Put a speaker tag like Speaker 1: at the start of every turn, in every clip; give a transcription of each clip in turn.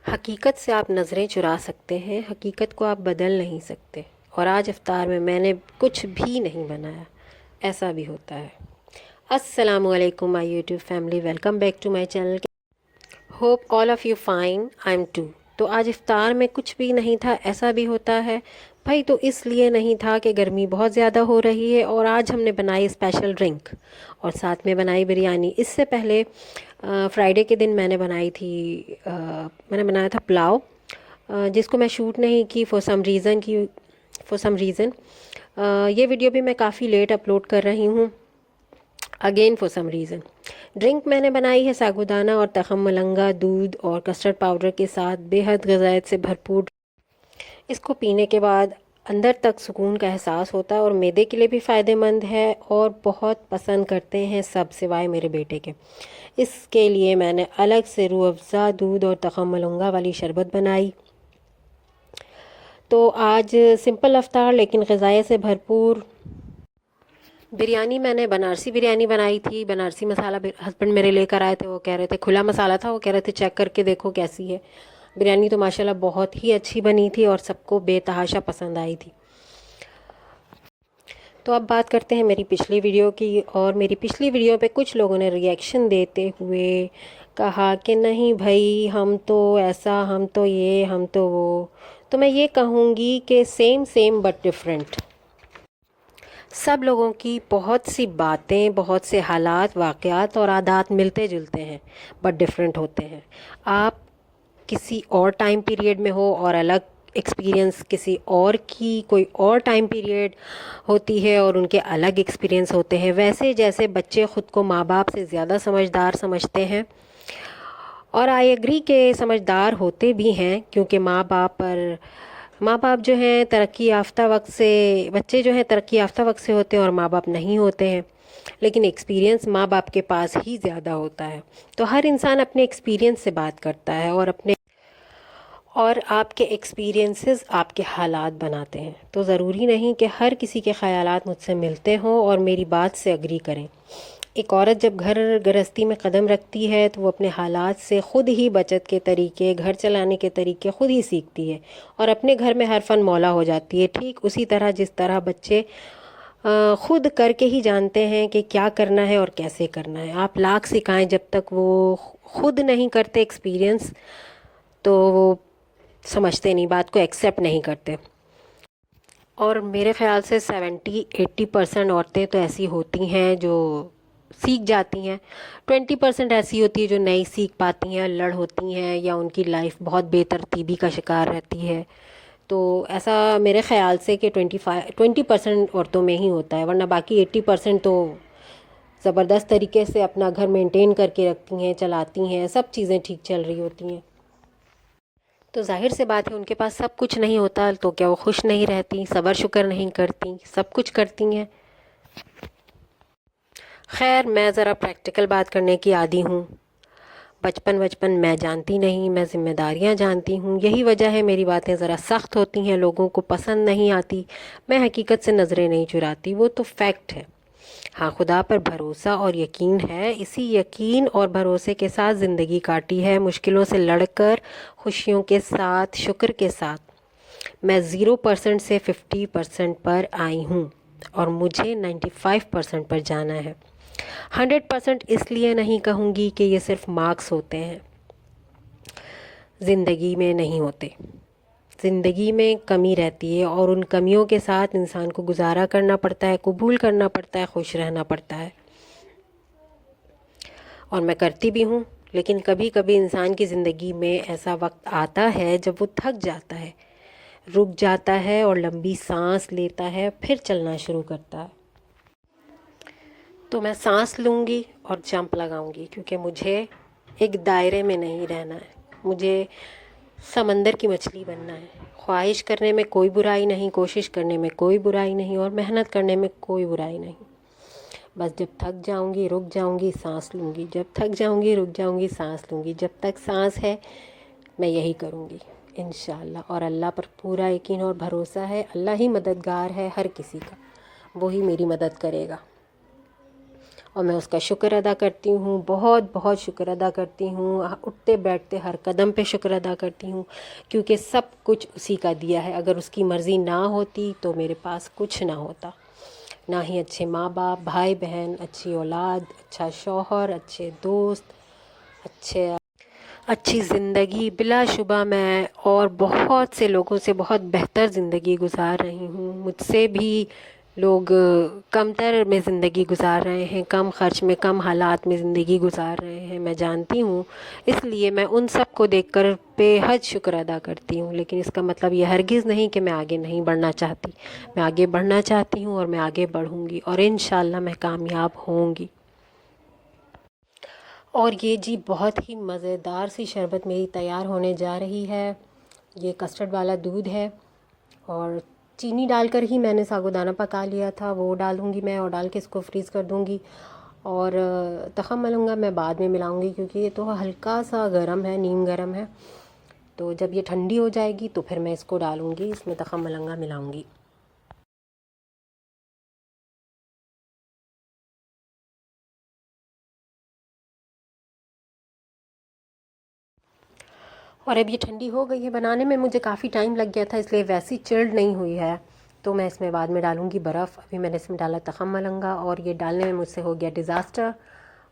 Speaker 1: حقیقت سے آپ نظریں چرا سکتے ہیں، حقیقت کو آپ بدل نہیں سکتے۔ اور آج افطار میں نے کچھ بھی نہیں بنایا، ایسا بھی ہوتا ہے۔ السلام علیکم my YouTube family, welcome back to my channel. Hope all of you fine, I am too. تو آج افطار میں کچھ بھی نہیں تھا، ایسا بھی ہوتا ہے بھائی۔ تو اس لیے نہیں تھا کہ گرمی بہت زیادہ ہو رہی ہے، اور آج ہم نے بنائی اسپیشل ڈرنک اور ساتھ میں بنائی بریانی۔ اس سے پہلے فرائیڈے کے دن میں نے بنائی تھی، میں نے بنایا تھا پلاؤ، جس کو میں شوٹ نہیں کی فور سم ریزن۔ یہ ویڈیو بھی میں کافی لیٹ اپلوڈ کر رہی ہوں، again for some reason. Drink میں نے بنائی ہے ساگودانہ اور تخم ملنگا، دودھ اور کسٹرڈ پاؤڈر کے ساتھ، بے حد غذائیت سے بھرپور۔ اس کو پینے کے بعد اندر تک سکون کا احساس ہوتا ہے، اور معدے کے لیے بھی فائدہ مند ہے، اور بہت پسند کرتے ہیں سب سوائے میرے بیٹے کے۔ اس کے لیے میں نے الگ سے روح افزا، دودھ اور تخم ملنگا والی شربت بنائی۔ تو آج سمپل افطار لیکن غذائیت سے بھرپور۔ بریانی میں نے بنارسی بریانی بنائی تھی، بنارسی مسالہ ہسبینڈ میرے لے کر آئے تھے، وہ کہہ رہے تھے کھلا مسالہ تھا، وہ کہہ رہے تھے چیک کر کے دیکھو کیسی ہے بریانی۔ تو ماشاءاللہ بہت ہی اچھی بنی تھی اور سب کو بے تحاشا پسند آئی تھی۔ تو اب بات کرتے ہیں میری پچھلی ویڈیو کی، اور میری پچھلی ویڈیو پہ کچھ لوگوں نے ری ایکشن دیتے ہوئے کہا کہ نہیں بھائی، ہم تو ایسا، ہم تو یہ، ہم تو وہ۔ تو میں یہ کہوں گی کہ سیم بٹ ڈفرینٹ۔ سب لوگوں کی بہت سی باتیں، بہت سے حالات، واقعات اور عادات ملتے جلتے ہیں بٹ ڈفرینٹ ہوتے ہیں۔ آپ کسی اور ٹائم پیریڈ میں ہو اور الگ ایکسپیرینس، کسی اور کی کوئی اور ٹائم پیریڈ ہوتی ہے اور ان کے الگ ایکسپیرینس ہوتے ہیں۔ ویسے جیسے بچے خود کو ماں باپ سے زیادہ سمجھدار سمجھتے ہیں، اور آئی ایگری کہ سمجھدار ہوتے بھی ہیں، کیونکہ ماں باپ جو ہیں ترقی یافتہ وقت سے، بچے جو ہیں ترقی یافتہ وقت سے ہوتے ہیں اور ماں باپ نہیں ہوتے ہیں، لیکن ایکسپیرینس ماں باپ کے پاس ہی زیادہ ہوتا ہے۔ تو ہر انسان اپنے ایکسپیرینس سے بات کرتا ہے، اور آپ کے ایکسپیرینسز آپ کے حالات بناتے ہیں۔ تو ضروری نہیں کہ ہر کسی کے خیالات مجھ سے ملتے ہوں اور میری بات سے اگری کریں۔ ایک عورت جب گھر گرہستی میں قدم رکھتی ہے تو وہ اپنے حالات سے خود ہی بچت کے طریقے، گھر چلانے کے طریقے خود ہی سیکھتی ہے، اور اپنے گھر میں ہر فن مولا ہو جاتی ہے۔ ٹھیک اسی طرح جس طرح بچے خود کر کے ہی جانتے ہیں کہ کیا کرنا ہے اور کیسے کرنا ہے۔ آپ لاکھ سکھائیں، جب تک وہ خود نہیں کرتے ایکسپیرینس، تو وہ سمجھتے نہیں، بات کو ایکسیپٹ نہیں کرتے۔ اور میرے خیال سے 70-80% عورتیں تو ایسی ہوتی ہیں جو سیکھ جاتی ہیں، 20% ایسی ہوتی ہے جو نہیں سیکھ پاتی ہیں، لڑ ہوتی ہیں، یا ان کی لائف بہت بے ترتیبی کا شکار رہتی ہے۔ تو ایسا میرے خیال سے کہ 20% عورتوں میں ہی ہوتا ہے، ورنہ باقی 80% تو زبردست طریقے سے اپنا گھر مینٹین کر کے رکھتی ہیں، چلاتی ہیں، سب چیزیں ٹھیک چل رہی ہوتی ہیں۔ تو ظاہر سے بات ہے ان کے پاس سب کچھ نہیں ہوتا، تو کیا وہ خوش نہیں رہتی، صبر شکر نہیں کرتی؟ سب کچھ کرتی ہیں۔ خیر، میں ذرا پریکٹیکل بات کرنے کی عادی ہوں۔ بچپن میں جانتی نہیں، میں ذمہ داریاں جانتی ہوں، یہی وجہ ہے میری باتیں ذرا سخت ہوتی ہیں، لوگوں کو پسند نہیں آتی۔ میں حقیقت سے نظریں نہیں چراتی، وہ تو فیکٹ ہے۔ ہاں، خدا پر بھروسہ اور یقین ہے، اسی یقین اور بھروسے کے ساتھ زندگی کاٹی ہے، مشکلوں سے لڑ کر، خوشیوں کے ساتھ، شکر کے ساتھ۔ میں 0% سے 50% پر آئی ہوں، اور مجھے 95% پر جانا ہے۔ 100% اس لیے نہیں کہوں گی کہ یہ صرف مارکس ہوتے ہیں، زندگی میں نہیں ہوتے۔ زندگی میں کمی رہتی ہے، اور ان کمیوں کے ساتھ انسان کو گزارا کرنا پڑتا ہے، قبول کرنا پڑتا ہے، خوش رہنا پڑتا ہے۔ اور میں کرتی بھی ہوں، لیکن کبھی کبھی انسان کی زندگی میں ایسا وقت آتا ہے جب وہ تھک جاتا ہے، رک جاتا ہے اور لمبی سانس لیتا ہے، پھر چلنا شروع کرتا ہے۔ تو میں سانس لوں گی اور جمپ لگاؤں گی، کیونکہ مجھے ایک دائرے میں نہیں رہنا ہے، مجھے سمندر کی مچھلی بننا ہے۔ خواہش کرنے میں کوئی برائی نہیں، کوشش کرنے میں کوئی برائی نہیں، اور محنت کرنے میں کوئی برائی نہیں۔ بس جب تھک جاؤں گی، رک جاؤں گی، سانس لوں گی، جب تھک جاؤں گی، رک جاؤں گی، سانس لوں گی، جب تک سانس ہے میں یہی کروں گی انشاءاللہ۔ اور اللہ پر پورا یقین اور بھروسہ ہے، اللہ ہی مددگار ہے ہر کسی کا، وہی میری مدد کرے گا۔ اور میں اس کا شکر ادا کرتی ہوں، بہت بہت شکر ادا کرتی ہوں، اٹھتے بیٹھتے ہر قدم پہ شکر ادا کرتی ہوں، کیونکہ سب کچھ اسی کا دیا ہے۔ اگر اس کی مرضی نہ ہوتی تو میرے پاس کچھ نہ ہوتا، نہ ہی اچھے ماں باپ، بھائی بہن، اچھی اولاد، اچھا شوہر، اچھے دوست، اچھی زندگی۔ بلا شبہ میں اور بہت سے لوگوں سے بہت بہتر زندگی گزار رہی ہوں، مجھ سے بھی لوگ کم تر میں زندگی گزار رہے ہیں، کم خرچ میں، کم حالات میں زندگی گزار رہے ہیں، میں جانتی ہوں۔ اس لیے میں ان سب کو دیکھ کر بے حد شکر ادا کرتی ہوں، لیکن اس کا مطلب یہ ہرگز نہیں کہ میں آگے نہیں بڑھنا چاہتی۔ میں آگے بڑھنا چاہتی ہوں اور میں آگے بڑھوں گی، اور انشاءاللہ میں کامیاب ہوں گی۔ اور یہ جی بہت ہی مزیدار سی شربت میری تیار ہونے جا رہی ہے۔ یہ کسٹرڈ والا دودھ ہے، اور چینی ڈال کر ہی میں نے ساگودانہ پکا لیا تھا، وہ ڈالوں گی میں، اور ڈال کے اس کو فریز کر دوں گی، اور تخم ملوں گا میں بعد میں ملاؤں گی، کیونکہ یہ تو ہلکا سا گرم ہے، نیم گرم ہے، تو جب یہ ٹھنڈی ہو جائے گی تو پھر میں اس کو ڈالوں گی، اس میں تخم ملنگا ملاؤں گی۔ اور اب یہ ٹھنڈی ہو گئی ہے، بنانے میں مجھے کافی ٹائم لگ گیا تھا، اس لیے ویسی چلڈ نہیں ہوئی ہے، تو میں اس میں بعد میں ڈالوں گی برف۔ ابھی میں نے اس میں ڈالا تخم ملنگا، اور یہ ڈالنے میں مجھ سے ہو گیا ڈیزاسٹر،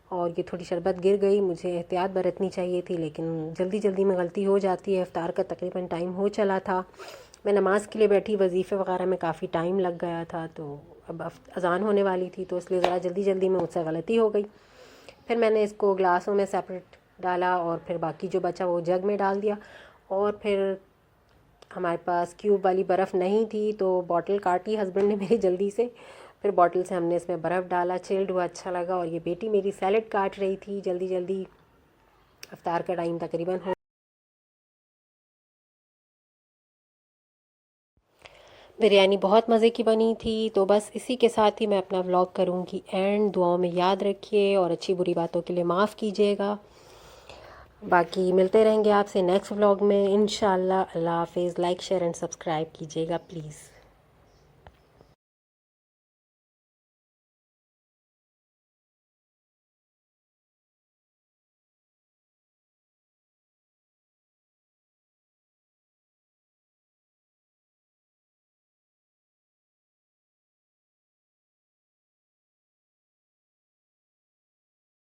Speaker 1: اور یہ تھوڑی شربت گر گئی۔ مجھے احتیاط برتنی چاہیے تھی، لیکن جلدی جلدی میں غلطی ہو جاتی ہے۔ افطار کا تقریباً ٹائم ہو چلا تھا، میں نماز کے لیے بیٹھی، وظیفے وغیرہ میں کافی ٹائم لگ گیا تھا، تو اب اذان ہونے والی تھی، تو اس لیے ذرا جلدی جلدی میں مجھ سے غلطی ہو گئی۔ پھر میں نے اس کو گلاسوں میں سیپریٹ ڈالا، اور پھر باقی جو بچا وہ جگ میں ڈال دیا، اور پھر ہمارے پاس کیوب والی برف نہیں تھی تو باٹل کاٹی ہسبینڈ نے میری جلدی سے، پھر باٹل سے ہم نے اس میں برف ڈالا، چلڈ ہوا، اچھا لگا۔ اور یہ بیٹی میری سیلڈ کاٹ رہی تھی جلدی جلدی، افطار کا ٹائم تقریباً ہو۔ بریانی بہت مزے کی بنی تھی، تو بس اسی کے ساتھ ہی میں اپنا ولاگ کروں گی اینڈ۔ دعاؤں میں یاد رکھیے، اور اچھی بری باتوں کے لیے معاف کیجیے گا۔ باقی ملتے رہیں گے آپ سے نیکسٹ ولاگ میں انشاءاللہ۔ اللہ حافظ۔ لائک، شیئر اینڈ سبسکرائب کیجیے گا پلیز۔